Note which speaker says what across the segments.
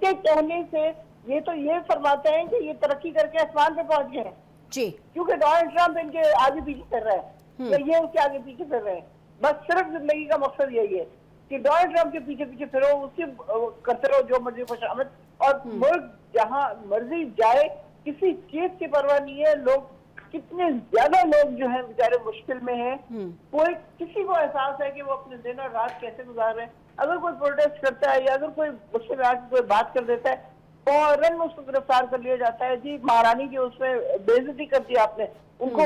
Speaker 1: उनके कहने से ये तो ये फरमाते हैं कि ये तरक्की करके आसमान पे पहुंच गए हैं
Speaker 2: जी।
Speaker 1: क्योंकि डोनाल्ड ट्रंप इनके आगे पीछे कर रहा है या ये उसके आगे पीछे कर रहे हैं। बस सिर्फ जिंदगी का मकसद यही है कि डोनाल्ड ट्रंप के पीछे पीछे फिरो, उसके करते रहो जो मर्जी खुशामद, और मुल्क जहां मर्जी जाए, किसी चीज की परवाह नहीं है। लोग कितने ज्यादा लोग जो हैं बेचारे मुश्किल में हैं, कोई किसी को एहसास है कि वो अपने दिन और रात कैसे गुजार रहे हैं। अगर कोई प्रोटेस्ट करता है या अगर कोई मुश्किल में आके कोई बात कर देता है, फौरन उसको गिरफ्तार कर लिया जाता है। जी महारानी की उसमें बेइज्जती कर दी आपने, उनको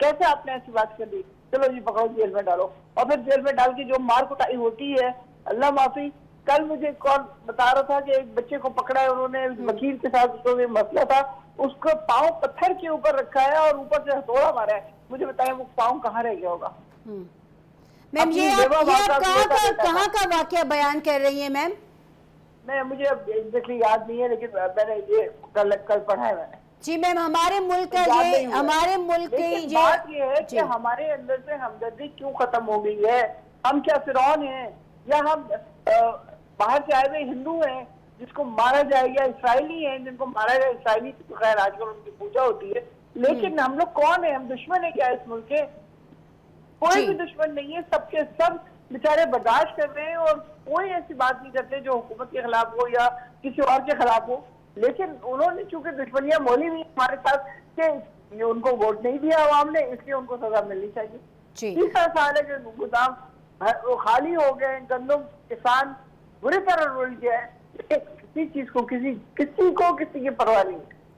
Speaker 1: कैसे आपने ऐसी बात कर दी, चलो जी पकड़ो जेल में डालो, और फिर जेल में डाल के जो मार कुटाई होती है, अल्लाह माफी। कल मुझे कौन बता रहा था कि एक बच्चे को पकड़ा है उन्होंने, वकील के साथ उसको मसला था, उसको पाँव पत्थर के ऊपर रखा है और ऊपर से हथौड़ा मारा है। मुझे बताएं वो पाँव कहाँ रह गया होगा।
Speaker 2: मैम ये आप कहाँ का वाकया बयान कर रही हैं मैम?
Speaker 1: मैं मुझे अब एग्जैक्टली याद नहीं है, लेकिन मैंने ये कल पढ़ा है मैंने।
Speaker 2: जी मैम, हमारे मुल्क का ये, हमारे मुल्क की
Speaker 1: बात ये है कि हमारे अंदर से हमदर्दी क्यों खत्म हो गई है? हम क्या फिरौन हैं या हम बाहर से आए हुए हिंदू हैं जिसको मारा जाएगा, इसराइली हैं जिनको मारा जाए। इसराइली तो खैर आजकल उनकी पूजा होती है, लेकिन हम लोग कौन है? हम दुश्मन है क्या इस मुल्क के? कोई भी दुश्मन नहीं है, सबके सब बेचारे बर्दाश्त कर रहे हैं और कोई ऐसी बात नहीं करते जो हुकूमत के खिलाफ हो या किसी और के खिलाफ हो। लेकिन उन्होंने चूंकि दुश्मनियां मोली हुई हमारे साथ कि उनको वोट नहीं दिया अवाम ने, इसलिए उनको सजा मिलनी चाहिए। तीसरा साल है कि गोदाम वो खाली हो गए, गंदम किसान बुरी तरह रुल गया है, किसी चीज को किसी की परवाह नहीं है।